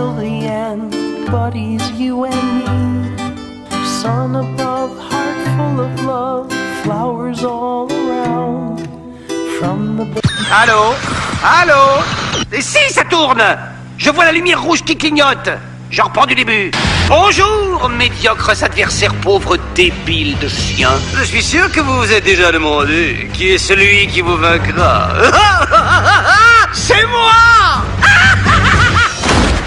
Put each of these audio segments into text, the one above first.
till the end, buddies, you and me. Sun above, heart full of love, flowers all around. From the... Allô? Allô? Et si ça tourne! Je vois la lumière rouge qui clignote. Je reprends du début. Bonjour, médiocres adversaires pauvres débiles de chiens. Je suis sûr que vous vous êtes déjà demandé qui est celui qui vous vaincra. C'est moi!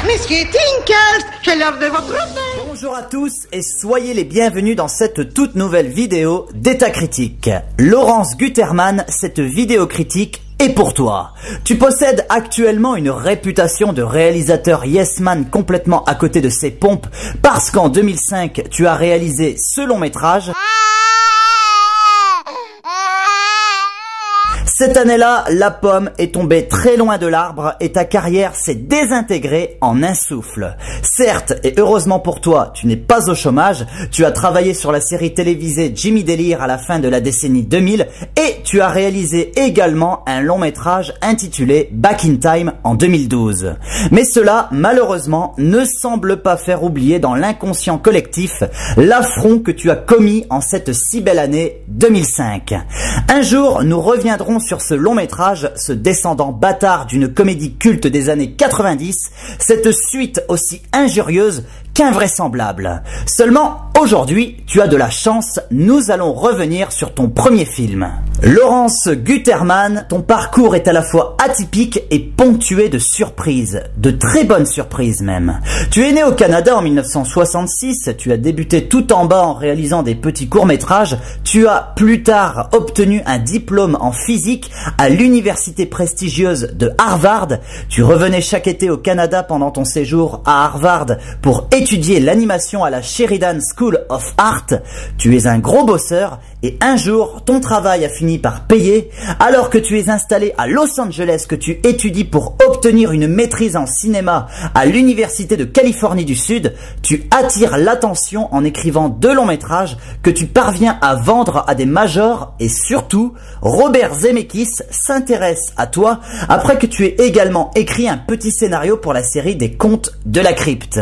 Monsieur Tinkers, j'ai l'heure de votre repas. Bonjour à tous et soyez les bienvenus dans cette toute nouvelle vidéo d'État Critique. Laurence Guterman, cette vidéo critique est pour toi. Tu possèdes actuellement une réputation de réalisateur yes man complètement à côté de ses pompes parce qu'en 2005, tu as réalisé ce long métrage. Cette année-là, la pomme est tombée très loin de l'arbre et ta carrière s'est désintégrée en un souffle. Certes, et heureusement pour toi, tu n'es pas au chômage, tu as travaillé sur la série télévisée Jimmy Délire à la fin de la décennie 2000 et tu as réalisé également un long métrage intitulé Back in Time en 2012. Mais cela, malheureusement, ne semble pas faire oublier dans l'inconscient collectif l'affront que tu as commis en cette si belle année 2005. Un jour, nous reviendrons sur ce long métrage, ce descendant bâtard d'une comédie culte des années 90, cette suite aussi injurieuse qu'invraisemblable. Seulement, aujourd'hui, tu as de la chance, nous allons revenir sur ton premier film. Laurence Guterman, ton parcours est à la fois atypique et ponctué de surprises, de très bonnes surprises même. Tu es né au Canada en 1966, tu as débuté tout en bas en réalisant des petits courts-métrages, tu as plus tard obtenu un diplôme en physique à l'université prestigieuse de Harvard, tu revenais chaque été au Canada pendant ton séjour à Harvard pour étudier l'animation à la Sheridan School of Art, tu es un gros bosseur et un jour ton travail a fini par payer alors que tu es installé à Los Angeles, que tu étudies pour obtenir une maîtrise en cinéma à l'université de Californie du Sud, tu attires l'attention en écrivant 2 longs métrages que tu parviens à vendre à des majors et surtout Robert Zemeckis s'intéresse à toi après que tu aies également écrit un petit scénario pour la série des Contes de la Crypte.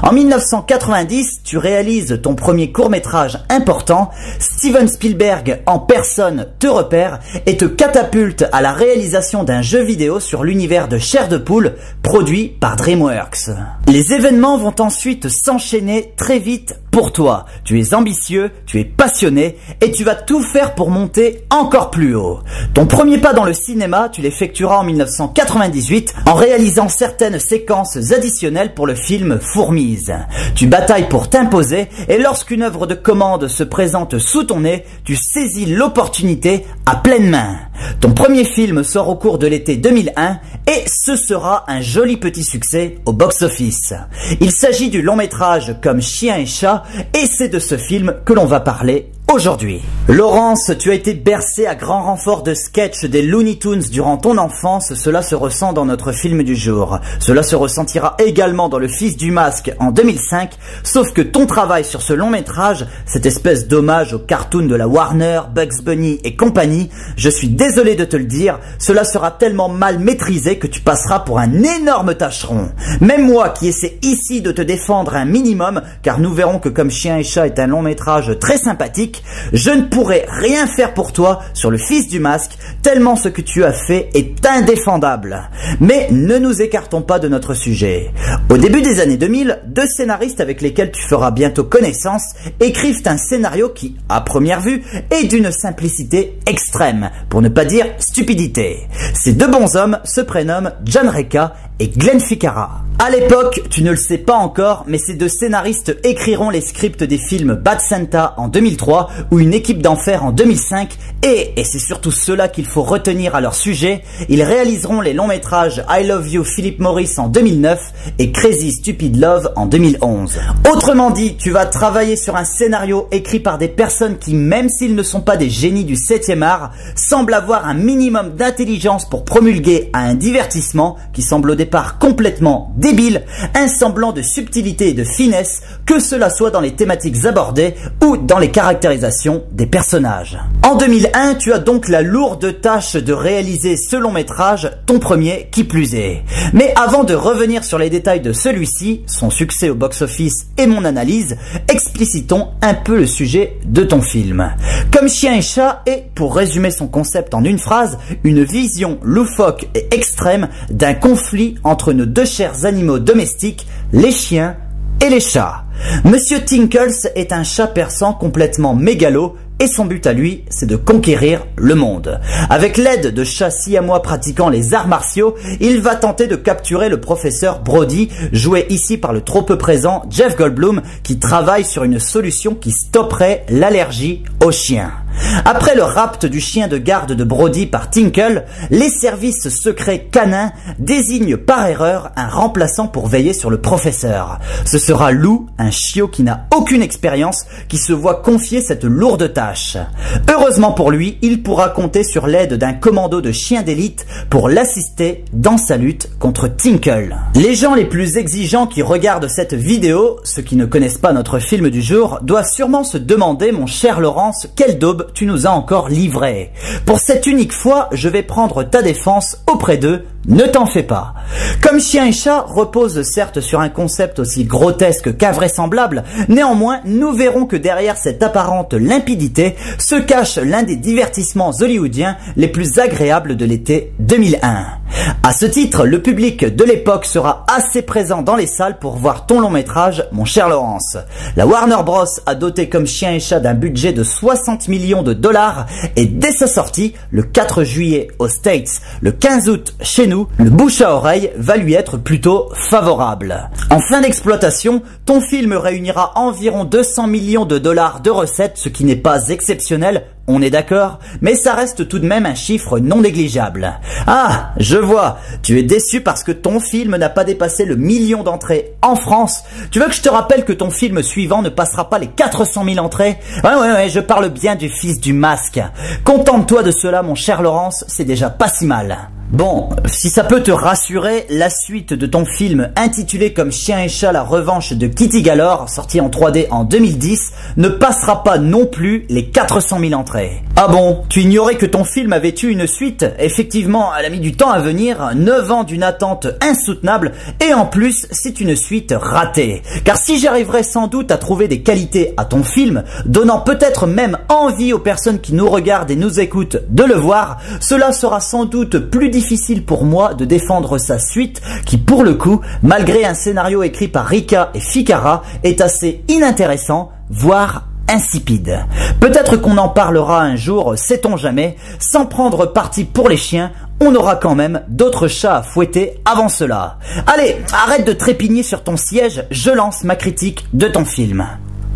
En 1990, tu réalises ton premier court-métrage important, Steven Spielberg en personne te repère et te catapulte à la réalisation d'un jeu vidéo sur l'univers de Chair de Poule produit par DreamWorks. Les événements vont ensuite s'enchaîner très vite pour toi. Tu es ambitieux, tu es passionné et tu vas tout faire pour monter encore plus haut. Ton premier pas dans le cinéma, tu l'effectueras en 1998 en réalisant certaines séquences additionnelles pour le film Fourmise. Tu batailles pour t'imposer et lorsqu'une œuvre de commande se présente sous ton nez, tu saisis l'opportunité à pleine main. Ton premier film sort au cours de l'été 2001 et ce sera un joli petit succès au box-office. Il s'agit du long métrage Comme chien et chat et c'est de ce film que l'on va parler aujourd'hui. Laurence, tu as été bercée à grand renfort de sketchs des Looney Tunes durant ton enfance, cela se ressent dans notre film du jour. Cela se ressentira également dans Le Fils du Masque en 2005, sauf que ton travail sur ce long métrage, cette espèce d'hommage aux cartoons de la Warner, Bugs Bunny et compagnie, je suis désolé de te le dire, cela sera tellement mal maîtrisé que tu passeras pour un énorme tâcheron. Même moi qui essaie ici de te défendre un minimum, car nous verrons que Comme chien et chat est un long métrage très sympathique, je ne pourrai rien faire pour toi sur Le Fils du Masque, tellement ce que tu as fait est indéfendable. Mais ne nous écartons pas de notre sujet. Au début des années 2000, 2 scénaristes avec lesquels tu feras bientôt connaissance écrivent un scénario qui, à première vue, est d'une simplicité extrême, pour ne pas dire stupidité. Ces 2 bons hommes se prénomment John Reca et Glenn Ficarra. À l'époque, tu ne le sais pas encore, mais ces 2 scénaristes écriront les scripts des films Bad Santa en 2003 ou Une équipe d'enfer en 2005 et c'est surtout cela qu'il faut retenir à leur sujet, ils réaliseront les longs métrages I Love You Philip Morris en 2009 et Crazy Stupid Love en 2011. Autrement dit, tu vas travailler sur un scénario écrit par des personnes qui, même s'ils ne sont pas des génies du 7e art, semblent avoir un minimum d'intelligence pour promulguer à un divertissement qui semble au départ départ complètement débile, un semblant de subtilité et de finesse, que cela soit dans les thématiques abordées ou dans les caractérisations des personnages. En 2001, tu as donc la lourde tâche de réaliser ce long métrage, ton premier qui plus est. Mais avant de revenir sur les détails de celui-ci, son succès au box-office et mon analyse, explicitons un peu le sujet de ton film. Comme Chien et Chat est, pour résumer son concept en une phrase, une vision loufoque et extrême d'un conflit entre nos deux chers animaux domestiques, les chiens et les chats. Monsieur Tinkles est un chat persan complètement mégalo, et son but à lui, c'est de conquérir le monde. Avec l'aide de chats siamois pratiquant les arts martiaux, il va tenter de capturer le professeur Brody, joué ici par le trop peu présent Jeff Goldblum, qui travaille sur une solution qui stopperait l'allergie aux chiens. Après le rapt du chien de garde de Brody par Tinkle, les services secrets canins désignent par erreur un remplaçant pour veiller sur le professeur. Ce sera Lou, un chiot qui n'a aucune expérience, qui se voit confier cette lourde tâche. Heureusement pour lui, il pourra compter sur l'aide d'un commando de chiens d'élite pour l'assister dans sa lutte contre Tinkle. Les gens les plus exigeants qui regardent cette vidéo, ceux qui ne connaissent pas notre film du jour, doivent sûrement se demander, mon cher Laurence, quelle daube tu nous as encore livré. Pour cette unique fois, je vais prendre ta défense auprès d'eux, ne t'en fais pas. Comme Chien et Chat repose certes sur un concept aussi grotesque qu'invraisemblable, néanmoins nous verrons que derrière cette apparente limpidité se cache l'un des divertissements hollywoodiens les plus agréables de l'été 2001. À ce titre, le public de l'époque sera assez présent dans les salles pour voir ton long métrage, mon cher Laurence. La Warner Bros a doté Comme Chien et Chat d'un budget de 60 millions de dollars et dès sa sortie, le 4 juillet aux States, le 15 août chez nous, le bouche à oreille va lui être plutôt favorable. En fin d'exploitation, ton film réunira environ 200 millions de dollars de recettes, ce qui n'est pas exceptionnel, on est d'accord, mais ça reste tout de même un chiffre non négligeable. Ah, je vois, tu es déçu parce que ton film n'a pas dépassé le million d'entrées en France. Tu veux que je te rappelle que ton film suivant ne passera pas les 400 000 entrées? Ouais, je parle bien du fils du masque. Contente-toi de cela, mon cher Laurence, c'est déjà pas si mal. Bon, si ça peut te rassurer, la suite de ton film intitulé Comme Chien et Chat, la revanche de Kitty Galore, sorti en 3D en 2010, ne passera pas non plus les 400 000 entrées. Ah bon, tu ignorais que ton film avait eu une suite? Effectivement, elle a mis du temps à venir, 9 ans d'une attente insoutenable, et en plus, c'est une suite ratée. Car si j'arriverais sans doute à trouver des qualités à ton film, donnant peut-être même envie aux personnes qui nous regardent et nous écoutent de le voir, cela sera sans doute plus difficile pour moi de défendre sa suite qui, pour le coup, malgré un scénario écrit par Rika et Ficara, est assez inintéressant, voire insipide. Peut-être qu'on en parlera un jour, sait-on jamais. Sans prendre parti pour les chiens, on aura quand même d'autres chats à fouetter avant cela. Allez, arrête de trépigner sur ton siège, je lance ma critique de ton film.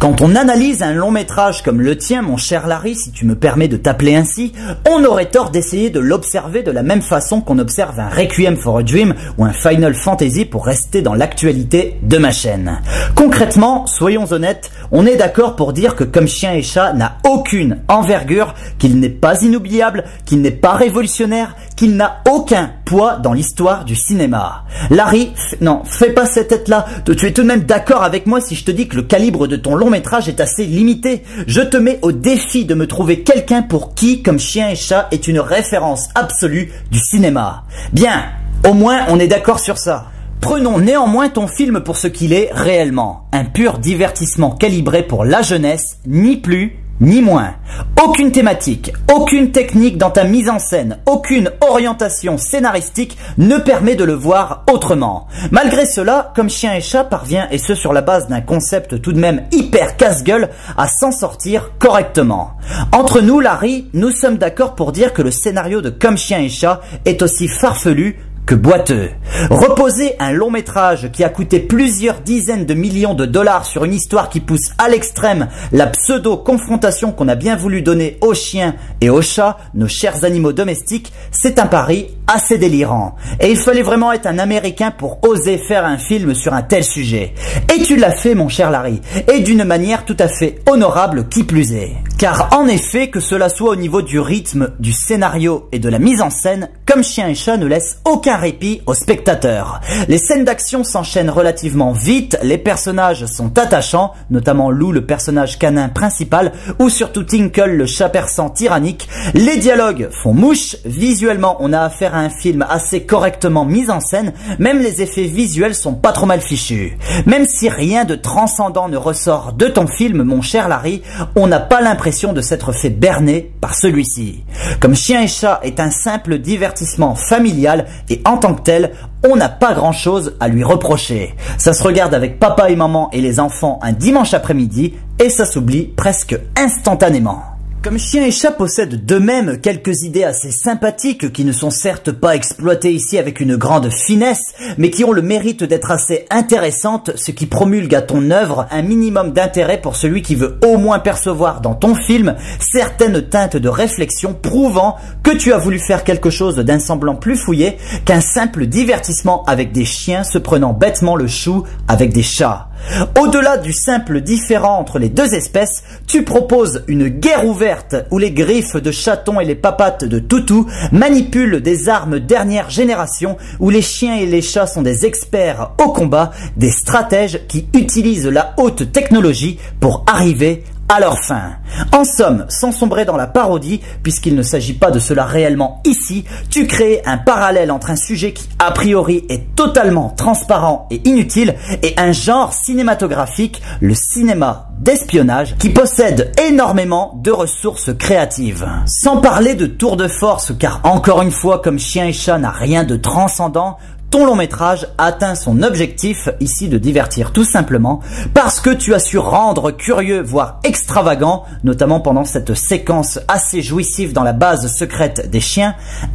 Quand on analyse un long métrage comme le tien, mon cher Larry, si tu me permets de t'appeler ainsi, on aurait tort d'essayer de l'observer de la même façon qu'on observe un Requiem for a Dream ou un Final Fantasy pour rester dans l'actualité de ma chaîne. Concrètement, soyons honnêtes, on est d'accord pour dire que Comme Chien et Chat n'a aucune envergure, qu'il n'est pas inoubliable, qu'il n'est pas révolutionnaire, qu'il n'a aucun poids dans l'histoire du cinéma. Larry, non, fais pas cette tête-là. Tu es tout de même d'accord avec moi si je te dis que le calibre de ton long métrage est assez limité. Je te mets au défi de me trouver quelqu'un pour qui Comme Chien et Chat est une référence absolue du cinéma. Bien, au moins on est d'accord sur ça. Prenons néanmoins ton film pour ce qu'il est réellement. Un pur divertissement calibré pour la jeunesse, ni plus ni moins. Aucune thématique, aucune technique dans ta mise en scène, aucune orientation scénaristique ne permet de le voir autrement. Malgré cela, Comme Chien et Chat parvient, et ce sur la base d'un concept tout de même hyper casse-gueule, à s'en sortir correctement. Entre nous, Larry, nous sommes d'accord pour dire que le scénario de Comme Chien et Chat est aussi farfelu que boiteux. Reposer un long métrage qui a coûté plusieurs dizaines de millions de dollars sur une histoire qui pousse à l'extrême la pseudo-confrontation qu'on a bien voulu donner aux chiens et aux chats, nos chers animaux domestiques, c'est un pari assez délirant. Et il fallait vraiment être un Américain pour oser faire un film sur un tel sujet. Et tu l'as fait, mon cher Larry, et d'une manière tout à fait honorable qui plus est. Car en effet, que cela soit au niveau du rythme, du scénario et de la mise en scène, Comme Chien et Chat ne laisse aucun répit aux spectateurs. Les scènes d'action s'enchaînent relativement vite, les personnages sont attachants, notamment Lou, le personnage canin principal, ou surtout Tinkle, le chat persan tyrannique. Les dialogues font mouche, visuellement on a affaire à un film assez correctement mis en scène, même les effets visuels sont pas trop mal fichus. Même si rien de transcendant ne ressort de ton film, mon cher Larry, on n'a pas l'impression de s'être fait berner par celui-ci. Comme Chien et Chat est un simple divertissement familial et en tant que tel, on n'a pas grand chose à lui reprocher. Ça se regarde avec papa et maman et les enfants un dimanche après-midi et ça s'oublie presque instantanément. Comme Chien et Chat possèdent d'eux-mêmes quelques idées assez sympathiques qui ne sont certes pas exploitées ici avec une grande finesse, mais qui ont le mérite d'être assez intéressantes, ce qui promulgue à ton œuvre un minimum d'intérêt pour celui qui veut au moins percevoir dans ton film certaines teintes de réflexion prouvant que tu as voulu faire quelque chose d'un semblant plus fouillé qu'un simple divertissement avec des chiens se prenant bêtement le chou avec des chats. Au-delà du simple différend entre les deux espèces, tu proposes une guerre ouverte où les griffes de chaton et les papates de toutou manipulent des armes dernière génération, où les chiens et les chats sont des experts au combat, des stratèges qui utilisent la haute technologie pour arriver à leur fin. En somme, sans sombrer dans la parodie, puisqu'il ne s'agit pas de cela réellement ici, tu crées un parallèle entre un sujet qui a priori est totalement transparent et inutile et un genre cinématographique, le cinéma d'espionnage, qui possède énormément de ressources créatives. Sans parler de tour de force, car encore une fois, Comme Chien et Chat n'a rien de transcendant, ton long métrage atteint son objectif, ici de divertir tout simplement, parce que tu as su rendre curieux, voire extravagant, notamment pendant cette séquence assez jouissive dans la base secrète des chiens,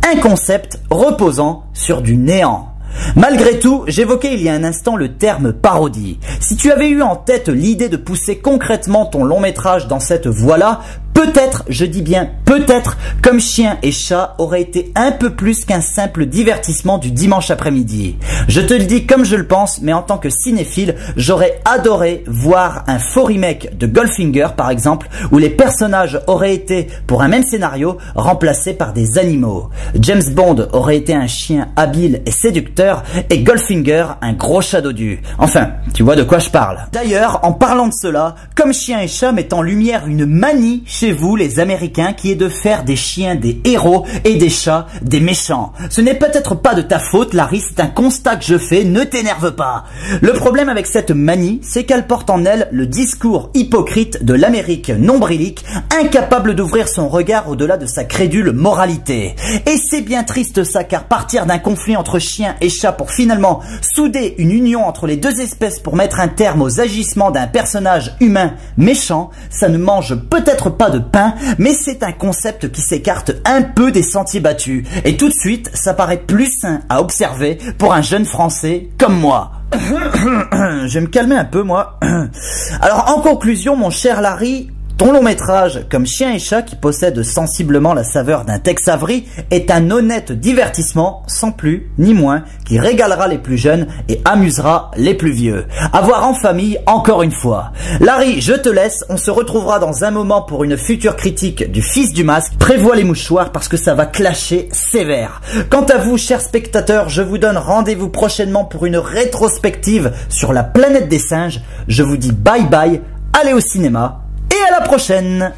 un concept reposant sur du néant. Malgré tout, j'évoquais il y a un instant le terme parodie. Si tu avais eu en tête l'idée de pousser concrètement ton long métrage dans cette voie-là, peut-être, je dis bien peut-être, Comme Chien et Chat aurait été un peu plus qu'un simple divertissement du dimanche après-midi. Je te le dis comme je le pense, mais en tant que cinéphile, j'aurais adoré voir un faux remake de Goldfinger par exemple, où les personnages auraient été, pour un même scénario, remplacés par des animaux. James Bond aurait été un chien habile et séducteur, et Goldfinger un gros chat dodu. Enfin, tu vois de quoi je parle. D'ailleurs, en parlant de cela, Comme Chien et Chat met en lumière une manie chez vous les Américains qui est de faire des chiens des héros et des chats des méchants. Ce n'est peut-être pas de ta faute Larry, c'est un constat que je fais, ne t'énerve pas. Le problème avec cette manie, c'est qu'elle porte en elle le discours hypocrite de l'Amérique nombrilique, incapable d'ouvrir son regard au-delà de sa crédule moralité. Et c'est bien triste ça, car partir d'un conflit entre chiens et chats pour finalement souder une union entre les deux espèces pour mettre un terme aux agissements d'un personnage humain méchant, ça ne mange peut-être pas de pain, mais c'est un concept qui s'écarte un peu des sentiers battus. Et tout de suite, ça paraît plus sain à observer pour un jeune Français comme moi. Je vais me calmer un peu, moi. Alors, en conclusion, mon cher Larry, ton long métrage, Comme Chien et Chat, qui possède sensiblement la saveur d'un Tex Avery, est un honnête divertissement, sans plus ni moins, qui régalera les plus jeunes et amusera les plus vieux. À voir en famille, encore une fois. Larry, je te laisse, on se retrouvera dans un moment pour une future critique du Fils du Masque. Prévois les mouchoirs parce que ça va clasher sévère. Quant à vous, chers spectateurs, je vous donne rendez-vous prochainement pour une rétrospective sur la planète des singes. Je vous dis bye bye, allez au cinéma, et à la prochaine!